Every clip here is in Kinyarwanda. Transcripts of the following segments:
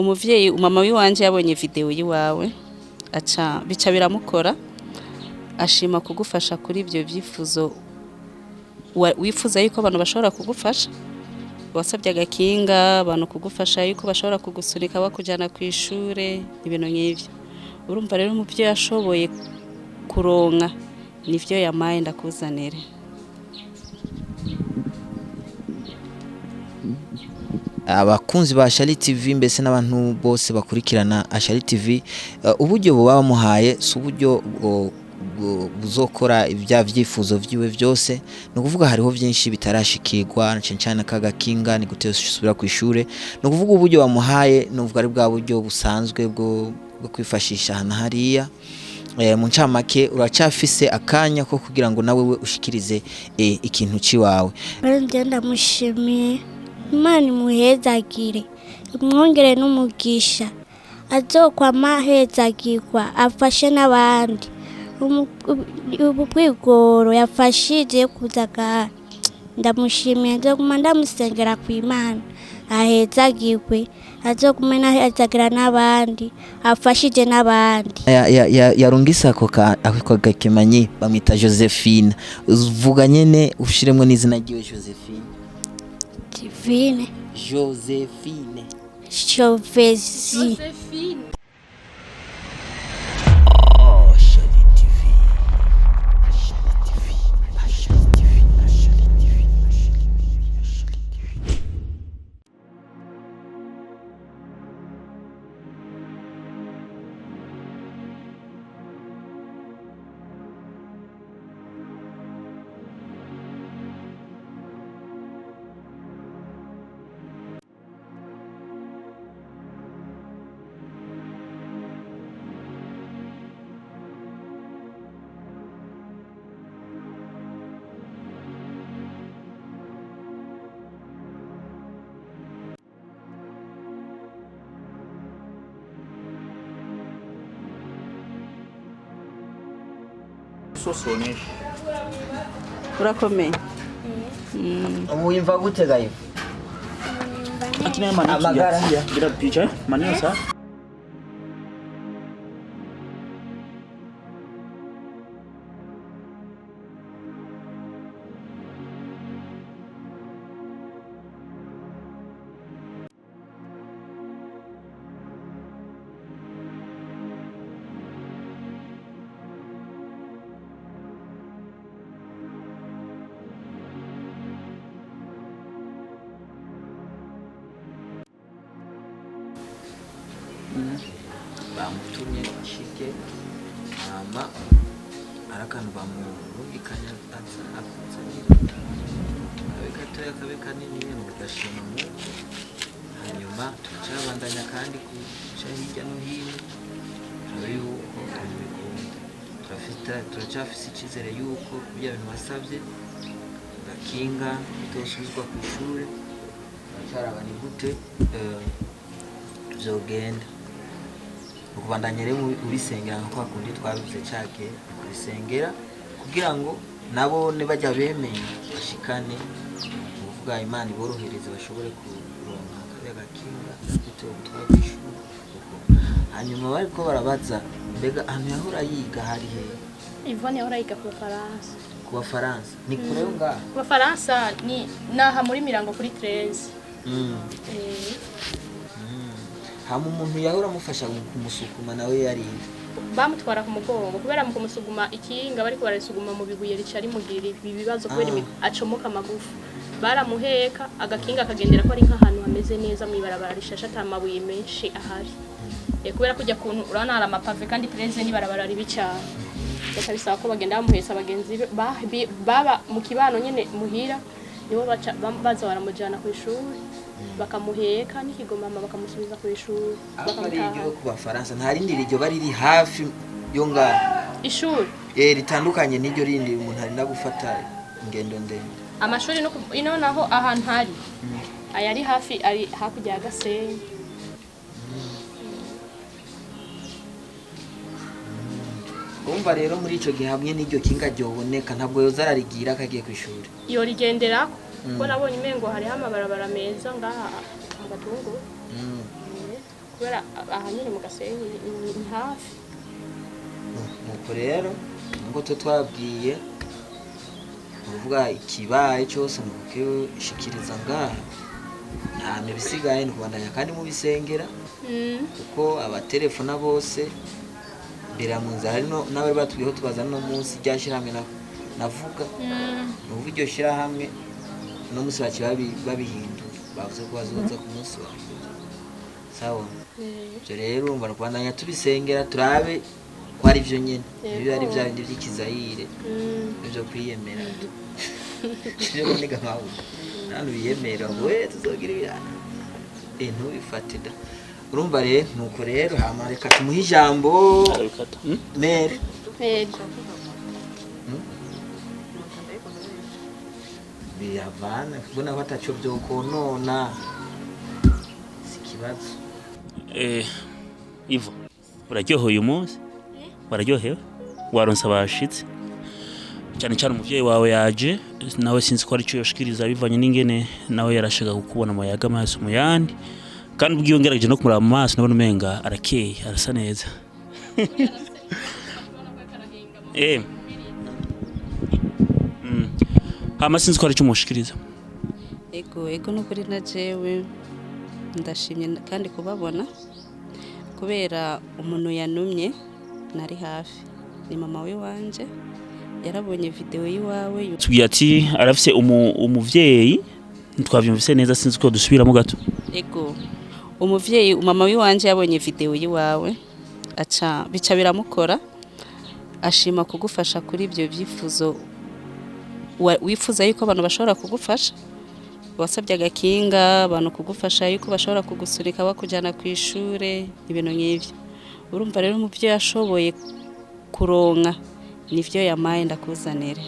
Umuvyeyi mama wiwanje yabonye video yiwawe bica biramukora ashima kugufasha kuri ivyo vyifuzo wifuza yuko abantu bashobora kugufasha wasabye agakinga abantu kugufasha yuko bashobora kugusunika bakujana ku ishure ibintu nk'ivyo urumva rero umuvyeyi yashoboye kuronka nivyo yamaye ndakuzanire. Abakunzi ba Ashali TV mbese n'abantu bose bakurikirana Ashali TV uburyo buba bamuhaye si uburyo buzokora ibya vyifuzo vyiwe byose no kuvuga hariho byinshi bitarashikirwa cyane kagakinga ni gute usubira ku ishure no kuvuga uburyo bamuhaye no kuvuga ari bwa buryo busanzwe bwo kwifashisha hana hariya mu ncamake uracafise akanya ko kugira ngo nawe we ushikirize ikintu ciwawe. Ngenda mushimiye Imana imuhezagire imwongere n'umugisha azokwama hezagirwa afashe n'abandi ubwigoro yafashije kuzaga ndamushimiye nzoguma ndamusengera ku Imana ahezagirwe azokumena hezagira n'abandi afashije n'abandi. Yarungisa ako agakemanyi bamwita Josephine uvuga nyene ushiremwe n'izina ryiwe Josephine. Josephine. Sosone. Urakomeye. Wimva gute gayo? Akina amagara bila picha manesa. Bamutumye shike mama arakanu bamurungikanya akuzanira abikatoya kabeka nini mu gashima mu hanyuma tucabandanya kandi kuca hirya no hino yuko turacafise ikizere yuko ibyo bintu wasabye gakinga bitosubizwa ku ishure cyarabani gute tuzogenda ukubandanya rero ubisengera nko kwakundi twabivuze cyake kubisengera kugira ngo nabo ne bajya bemeye bashikane uvuga Imana iborohereze bashobore kuronka agakinga gute ubutwabishu hanyuma bariko barabaza mbega ahantu yahora yiga hari he? Yvonne yahora yiga ku Faransa. Ku Faransa ni kure yo ngaha? Ku Faransa ni naha muri Mirango kuri 13. Hamu umuntu yahora amufasha kumusukuma nawe yari bamutwara ku mugongo kubera mu kumusuguma ikinga bariko barasuguma mu biguye ricari mugiri ibibazo kubera acomoka magufu baramuheka agakinga akagendera ko ari nk'ahantu hameze neza mu ibarabara rishasha atamabuye menshi ahari kubera kujya kuntu urana hari amapave kandi 13 ni barabara ribi cyane reka bisaba ko bagenda bamuhesa abagenzi baba mu kibano nyene muhira nibo baza baramujana ku ishuri bakamuheka n'ikigoma mama bakamusubiza ku ishuri bakamutaha ku Bafaransa nta rindi rijyo bari ri hafi yo ngana ishuri ritandukanye n'iryo rindi umuntu ari nagufata ingendo ndende amashuri no ino naho ahantu hari ayari hafi ari hakujya Gasenyi umva rero muri ico gihe hamwe n'iryo kinga ryoboneka ntabwo yoza ararigira kagiye ku ishuri yo rigenderako ko nabonye imengo hari amabarabara meza ngaha agatungu kubera aha nyine mu Gasenyi ni hafi. nuko rero ngo twabwiye uvuga ikibaye cyose muke ishikiriza ngaha nta mibisigaye ndubandanya kandi mu bisengera kuko abatelefona bose biramunza hari no nawe batwiho tubaza no munsi ryashira hamwe navuga nuvuga iryo shira hamwe no munsi babihindura bavuze ko bazoza ku munsi wa sawa byo rero urumva ndubandanya tubisengera turabe ko ari byo nyene ibyo ari bya bindi by'ikizayire byo kwiyemera cyo niga mawu nanu biyemera we tuzogira ibirana ntubifatida urumva rero nuko rero hamareka tumuha ijambo mere biyavana kubona batacho byo konona sikibazo Ivo uraryoheye uyu munsi wararyohewe waronse abashitsi cyane cyane umuvyeyi wawe yaje nawe sinzi ko ari cyo yoshikiriza bivanye n'ingene nawe yarashaka kukubona mu yaga amaso mu yandi kandi ubwiyo ngerageje no kumura mu maso nabona umenga arakeye arasa neza hama sinzi ko ari cyo mushikiriza ego nukuri na jewe ndashimye kandi kubabona kubera umuntu yanumye nari hafi ni mama we wanje yarabonye video yiwawe tugiye ati arafise umuvyeyi ntwavyumvise neza sinzi ko dusubiramo gato ego umuvyeyi mama we wanje yabonye video yiwawe bica biramukora ashima kugufasha kuri ibyo byifuzo wifuza yuko abantu bashobora kugufasha wasabye agakinga abantu kugufasha yuko bashobora kugusunika bakujyana ku ishure ibintu nk'ibyo urumva rero mu byo yashoboye kuronka nivyo yamaye ndakuzanira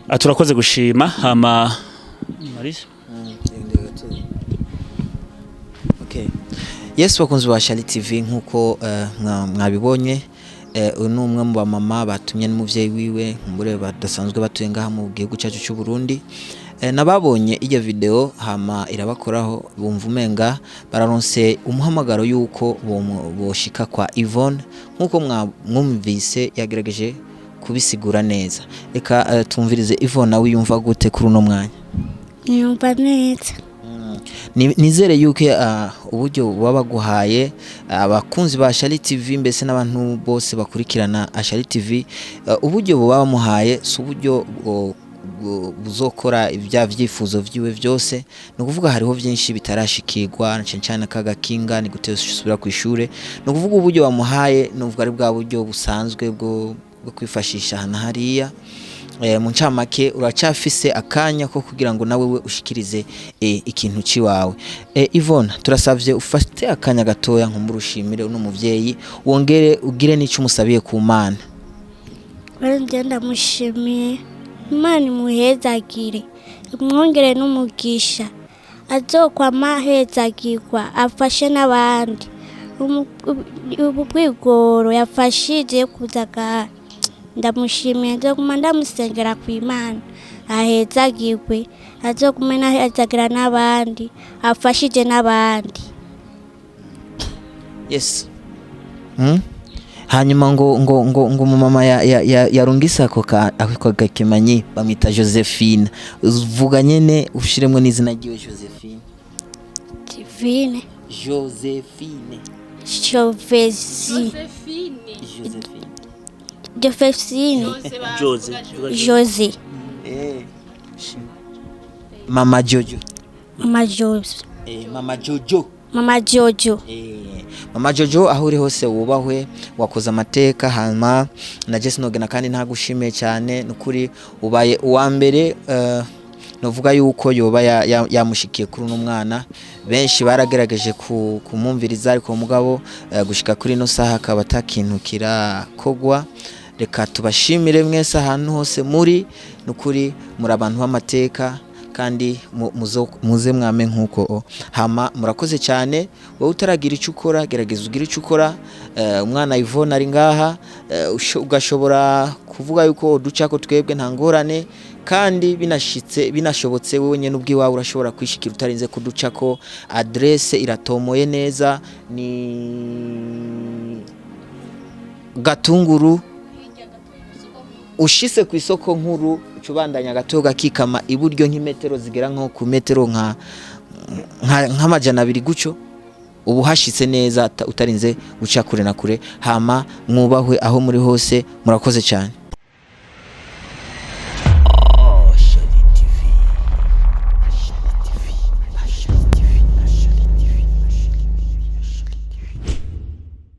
aturakoze gushima hama Marisa okay yes bakunze ba Shali TV nkuko mwabibonye uyu ni umwe mu bamama batumye n'umuvyeyi wiwe mbure badasanzwe batuye ngaha mu gihugu cyacu cy'u Burundi nababonye iyo video hama irabakoraho bumva umenga bararonse umuhamagaro yuko boshika kwa Yvonne nkuko mwumvise yagerageje kubisigura neza reka tumvirize Yvonne nawe yumva gute kuri uno mwanya yumva neza nizere yuko uburyo baba guhaye abakunzi ba Shali TV mbese n'abantu bose bakurikirana Shali TV uburyo baba bamuhaye si uburyo buzokora ibya vyifuzo vyiwe byose no kuvuga hariho byinshi bitarashikirwa cyane kagakinga ni gute usubira ku ishure no kuvuga uburyo bamuhaye no kuvuga ari bwa buryo busanzwe bwo kwifashisha hana hariya mu ncamake uracafise akanya ko kugira ngo nawe we ushikirize ikintu ciwawe Yvonne turasavye ufate akanya gatoya nkumurushimire uno muvyeyi wongere ugire n'icyo umusabiye ku Mana ngenda mushimiye Imana imuhezagire imwongere n'umugisha azokwama hezagirwa afashe n'abandi ubu bwigoro yafashije kuzaga ndamushimiye nzoguma ndamusengera ku Imana ahezagirwe azoguma ahezagira n'abandi afashije n'abandi yes hanyuma ngo mama yarungisa ako gakemanyi bamwita Josephine uvuga nyene ushiremwe n'izina ryiwe Josephine Josephine Jose Mama Jojo Mama Jojo aho uri hose wubahwe wakoze amateka hama na Jesse Nogena kandi ntagushimiye cyane nukuri ubaye uwa mbere novuga yuko yoba yamushikiye kuri uno mwana benshi baragerageje kumumviriza ariko mugabo gushika kuri no saha akaba takintukira kogwa reka tubashimire mwese ahantu hose muri nukuri muri abantu b'amateka kandi muze mwame nkuko hama murakoze cyane wowe utaragira icyo ukora gerageza ugira icyo ukora umwana Yvonne ari ngaha ugashobora kuvuga yuko duca ko twebwe nta ngorane kandi binashobotse wowe nyene ubwiwawe urashobora kwishikira utarinze kuduca ko adresse iratomoye neza ni Gatunguru ushise ku isoko nkuru ucubandanya gato gakikama iburyo nk'imetero zigera nko ku metero nk'amajana 2 guco ubu hashitse neza utarinze guca kure na kure hama mwubahwe aho muri hose murakoze cyane.